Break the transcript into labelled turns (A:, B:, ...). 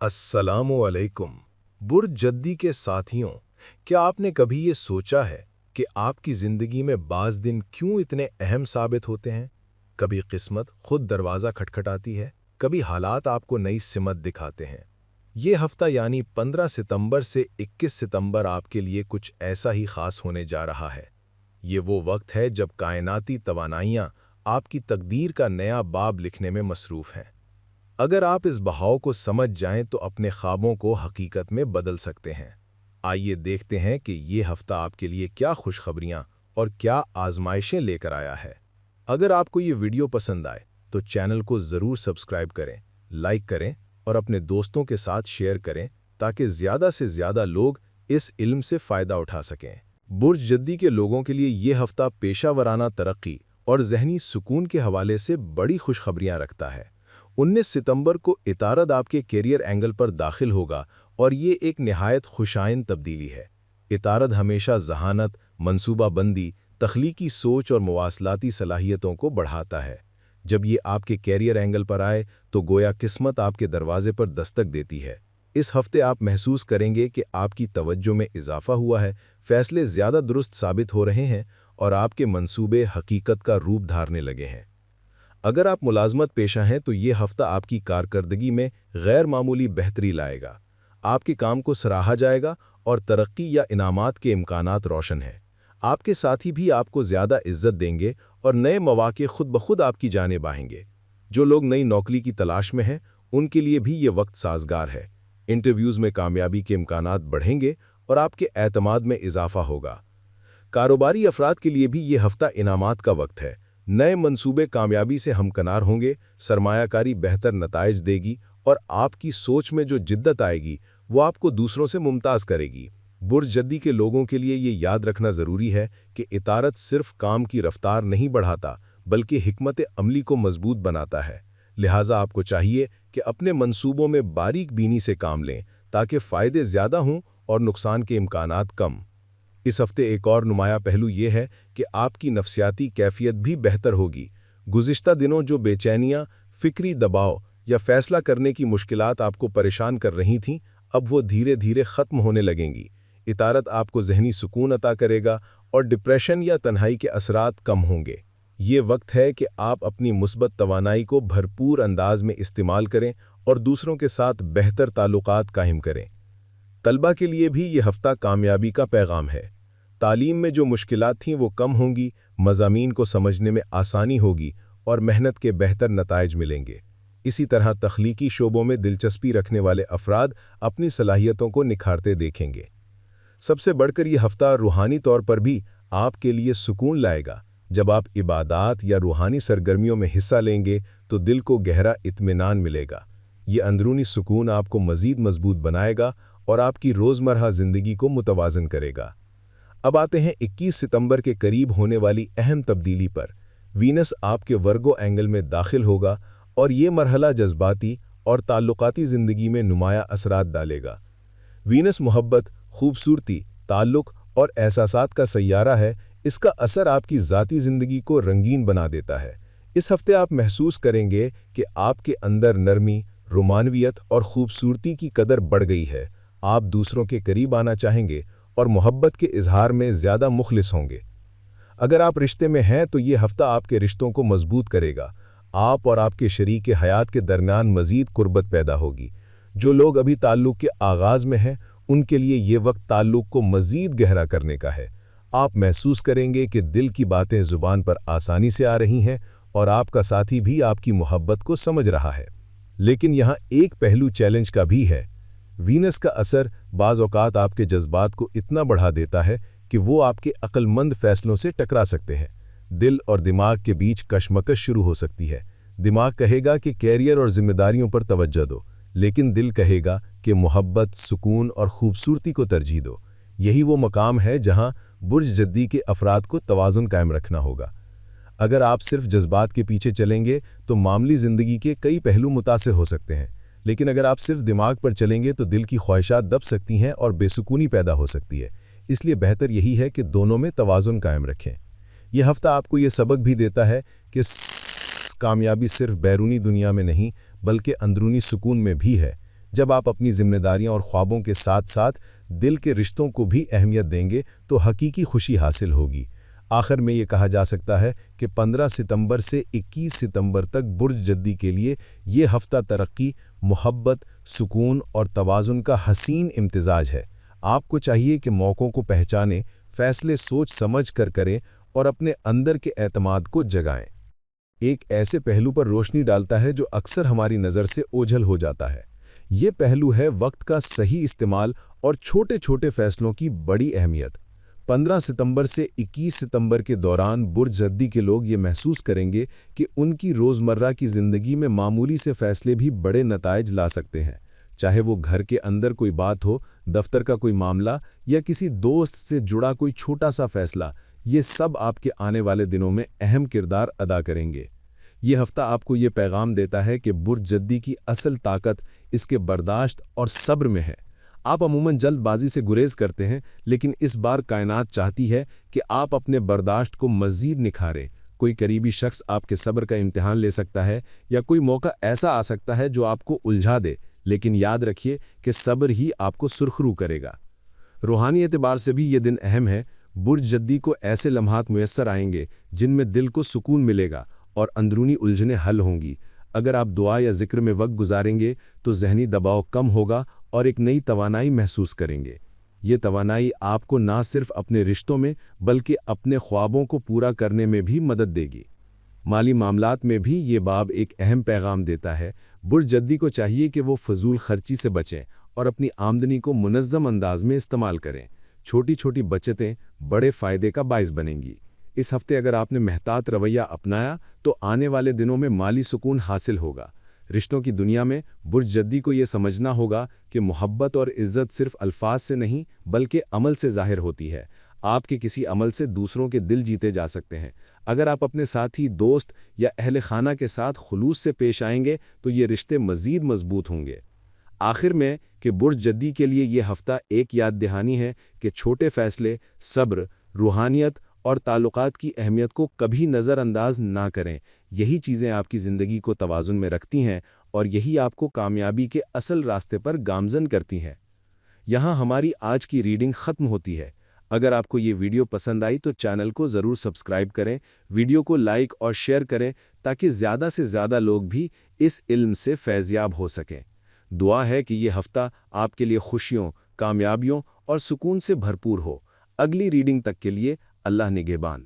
A: अस्सलामुअलैकुम। बुर्ज जद्दी के साथियों, क्या आपने कभी ये सोचा है कि आपकी ज़िंदगी में बाज़ दिन क्यों इतने अहम साबित होते हैं? कभी किस्मत खुद दरवाज़ा खटखटाती है, कभी हालात आपको नई सिमत दिखाते हैं। ये हफ्ता यानी 15 सितंबर से 21 सितंबर आपके लिए कुछ ऐसा ही ख़ास होने जा रहा है। ये वो वक्त है जब कायनाती तवानाइयाँ आपकी तकदीर का नया बाब लिखने में मसरूफ़ हैं। अगर आप इस बहाव को समझ जाएं तो अपने ख्वाबों को हकीकत में बदल सकते हैं। आइए देखते हैं कि ये हफ्ता आपके लिए क्या खुशखबरियां और क्या आजमाइशें लेकर आया है। अगर आपको ये वीडियो पसंद आए तो चैनल को ज़रूर सब्सक्राइब करें, लाइक करें और अपने दोस्तों के साथ शेयर करें ताकि ज़्यादा से ज़्यादा लोग इस इल्म से फ़ायदा उठा सकें। बुर्ज जद्दी के लोगों के लिए ये हफ्ता पेशावराना तरक्की और ज़हनी सुकून के हवाले से बड़ी खुशखबरियां रखता है। 19 सितंबर को इतारद आपके कैरियर एंगल पर दाखिल होगा और ये एक निहायत खुशाइन तब्दीली है। इतारद हमेशा ज़हानत, मंसूबाबंदी, तख्लीकी सोच और मवासलाती सलाहियतों को बढ़ाता है। जब ये आपके कैरियर एंगल पर आए तो गोया किस्मत आपके दरवाजे पर दस्तक देती है। इस हफ्ते आप महसूस करेंगे कि आपकी तवज्जो में इजाफा हुआ है, फैसले ज़्यादा दुरुस्त साबित हो रहे हैं और आपके मंसूबे हकीकत का रूप धारने लगे हैं। अगर आप मुलाजमत पेशा हैं तो ये हफ्ता आपकी कारकर्दगी में गैर मामूली बेहतरी लाएगा। आपके काम को सराहा जाएगा और तरक्की या इनामात के इम्कानात रोशन हैं। आपके साथी भी आपको ज़्यादा इज्जत देंगे और नए मौके खुद ब खुद आपकी जानिब आएंगे। जो लोग नई नौकरी की तलाश में हैं उनके लिए भी ये वक्त साजगार है। इंटरव्यूज़ में कामयाबी के इम्कानात बढ़ेंगे और आपके एतमाद में इजाफा होगा। कारोबारी अफराद के लिए भी ये हफ्ता इनामात का वक्त है। नए मंसूबे कामयाबी से हमकनार होंगे, सरमायाकारी बेहतर नताइज देगी और आपकी सोच में जो जिद्दत आएगी वो आपको दूसरों से मुमताज़ करेगी। बुर्ज जद्दी के लोगों के लिए ये याद रखना ज़रूरी है कि इतारत सिर्फ काम की रफ्तार नहीं बढ़ाता बल्कि हिकमत अमली को मजबूत बनाता है। लिहाजा आपको चाहिए कि अपने मंसूबों में बारीक बीनी से काम लें ताकि फ़ायदे ज़्यादा हों और नुकसान के इम्कानात कम। इस हफ्ते एक और नुमाया पहलू ये है कि आपकी नफ्सियाती कैफियत भी बेहतर होगी। गुज़िश्ता दिनों जो बेचैनियाँ, फ़िक्री दबाव या फ़ैसला करने की मुश्किलात आपको परेशान कर रही थीं, अब वो धीरे धीरे ख़त्म होने लगेंगी। इतारत आपको ज़हनी सुकून अता करेगा और डिप्रेशन या तन्हाई के असरात कम होंगे। ये वक्त है कि आप अपनी मुस्बत तवानाई को भरपूर अंदाज में इस्तेमाल करें और दूसरों के साथ बेहतर ताल्लुकात कायम करें। तलबा के लिए भी ये हफ्ता कामयाबी का पैगाम है। तालीम में जो मुश्किलात थीं वो कम होंगी, मज़ामीन को समझने में आसानी होगी और मेहनत के बेहतर नताइज मिलेंगे। इसी तरह तख्लीकी शोबों में दिलचस्पी रखने वाले अफराद अपनी सलाहियतों को निखारते देखेंगे। सबसे बढ़कर ये हफ्ता रूहानी तौर पर भी आपके लिए सुकून लाएगा। जब आप इबादात या रूहानी सरगर्मियों में हिस्सा लेंगे तो दिल को गहरा इत्मीनान मिलेगा। ये अंदरूनी सुकून आपको मज़ीद मजबूत बनाएगा और आपकी रोज़मर्रा ज़िंदगी को मुतवाज़न करेगा। अब आते हैं 21 सितंबर के करीब होने वाली अहम तब्दीली पर। वीनस आपके वर्गो एंगल में दाखिल होगा और ये मरहला जज्बाती और ताल्लुकाती ज़िंदगी में नुमाया असरात डालेगा। वीनस मोहब्बत, खूबसूरती, ताल्लुक और एहसासात का सैयारा है। इसका असर आपकी ज़ाती ज़िंदगी को रंगीन बना देता है। इस हफ्ते आप महसूस करेंगे कि आपके अंदर नरमी, रोमानवियत और खूबसूरती की कदर बढ़ गई है। आप दूसरों के करीब आना चाहेंगे और मोहब्बत के इजहार में ज़्यादा मुखलिस होंगे। अगर आप रिश्ते में हैं तो ये हफ्ता आपके रिश्तों को मजबूत करेगा। आप और आपके शरीक हयात के दरमियान मज़ीद कुर्बत पैदा होगी। जो लोग अभी ताल्लुक़ के आगाज़ में हैं उनके लिए ये वक्त ताल्लुक़ को मज़ीद गहरा करने का है। आप महसूस करेंगे कि दिल की बातें ज़ुबान पर आसानी से आ रही हैं और आपका साथी भी आपकी मोहब्बत को समझ रहा है। लेकिन यहाँ एक पहलू चैलेंज का भी है। वीनस का असर बाज़ औक़ात आपके जज्बात को इतना बढ़ा देता है कि वो आपके अक्लमंद फ़ैसलों से टकरा सकते हैं। दिल और दिमाग के बीच कशमकश शुरू हो सकती है। दिमाग कहेगा कि कैरियर और ज़िम्मेदारियों पर तवज्जो दो, लेकिन दिल कहेगा कि मोहब्बत, सुकून और खूबसूरती को तरजीह दो। यही वो मकाम है जहाँ बुर्ज जद्दी के अफराद को तवाज़ुन कायम रखना होगा। अगर आप सिर्फ जज्बात के पीछे चलेंगे तो मामूली ज़िंदगी के कई पहलू मुतासिर हो सकते हैं, लेकिन अगर आप सिर्फ दिमाग पर चलेंगे तो दिल की ख्वाहिशात दब सकती हैं और बेसुकूनी पैदा हो सकती है। इसलिए बेहतर यही है कि दोनों में तवाज़ुन कायम रखें। यह हफ्ता आपको ये सबक भी देता है कि कामयाबी सिर्फ बैरूनी दुनिया में नहीं बल्कि अंदरूनी सुकून में भी है। जब आप अपनी जिम्मेदारियां और ख्वाबों के साथ साथ दिल के रिश्तों को भी अहमियत देंगे तो हकीकी खुशी हासिल होगी। आखिर में ये कहा जा सकता है कि 15 सितंबर से 21 सितंबर तक बुर्ज जद्दी के लिए ये हफ्ता तरक्की, मोहब्बत, सुकून और तवाज़ुन का हसीन इम्तिजाज है। आपको चाहिए कि मौक़ों को पहचानें, फैसले सोच समझ कर करें और अपने अंदर के एतमाद को जगाएं। एक ऐसे पहलू पर रोशनी डालता है जो अक्सर हमारी नज़र से ओझल हो जाता है। ये पहलू है वक्त का सही इस्तेमाल और छोटे छोटे फैसलों की बड़ी अहमियत। 15 सितंबर से 21 सितंबर के दौरान बुर्ज जद्दी के लोग ये महसूस करेंगे कि उनकी रोज़मर्रा की ज़िंदगी में मामूली से फैसले भी बड़े नताइज ला सकते हैं। चाहे वो घर के अंदर कोई बात हो, दफ्तर का कोई मामला या किसी दोस्त से जुड़ा कोई छोटा सा फैसला, ये सब आपके आने वाले दिनों में अहम किरदार अदा करेंगे। ये हफ्ता आपको ये पैगाम देता है कि बुर्ज जद्दी की असल ताकत इसके बर्दाश्त और सब्र में है। आप अमूमन जल्दबाजी से गुरेज करते हैं, लेकिन इस बार कायनात चाहती है कि आप अपने बर्दाश्त को मज़ीद निखारें। कोई करीबी शख्स आपके सब्र का इम्तिहान ले सकता है या कोई मौका ऐसा आ सकता है जो आपको उलझा दे, लेकिन याद रखिए कि सब्र ही आपको सुरखरू करेगा। रूहानी एतबार से भी ये दिन अहम है। बुर्ज जद्दी को ऐसे लम्हात मुयस्सर आएंगे जिनमें दिल को सुकून मिलेगा और अंदरूनी उलझनें हल होंगी। अगर आप दुआ या जिक्र में वक्त गुजारेंगे तो जहनी दबाव कम होगा और एक नई तवानाई महसूस करेंगे। ये तवानाई आपको ना सिर्फ अपने रिश्तों में बल्कि अपने ख्वाबों को पूरा करने में भी मदद देगी। माली मामलात में भी ये बाब एक अहम पैगाम देता है। बुर्ज जद्दी को चाहिए कि वो फजूल खर्ची से बचें और अपनी आमदनी को मुनज़्ज़म अंदाज में इस्तेमाल करें। छोटी छोटी बचतें बड़े फ़ायदे का बाइस बनेंगी। इस हफ्ते अगर आपने महतात रवैया अपनाया तो आने वाले दिनों में माली सुकून हासिल होगा। रिश्तों की दुनिया में बुर्ज जद्दी को ये समझना होगा कि मोहब्बत और इज़्ज़त सिर्फ अल्फाज से नहीं बल्कि अमल से ज़ाहिर होती है। आपके किसी अमल से दूसरों के दिल जीते जा सकते हैं। अगर आप अपने साथी, दोस्त या अहले खाना के साथ खुलूस से पेश आएंगे तो ये रिश्ते मज़ीद मजबूत होंगे। आखिर में कि बुर्ज जद्दी के लिए ये हफ्ता एक याद दहानी है कि छोटे फ़ैसले, सब्र, रूहानियत और ताल्लुकात की अहमियत को कभी नज़रअंदाज ना करें। यही चीज़ें आपकी ज़िंदगी को तवाज़ुन में रखती हैं और यही आपको कामयाबी के असल रास्ते पर गामज़न करती हैं। यहाँ हमारी आज की रीडिंग ख़त्म होती है। अगर आपको ये वीडियो पसंद आई तो चैनल को ज़रूर सब्सक्राइब करें, वीडियो को लाइक और शेयर करें ताकि ज़्यादा से ज़्यादा लोग भी इस इल्म से फैज़याब हो सकें। दुआ है कि ये हफ्ता आपके लिए खुशियों, कामयाबियों और सुकून से भरपूर हो। अगली रीडिंग तक के लिए अल्लाह निगहबान।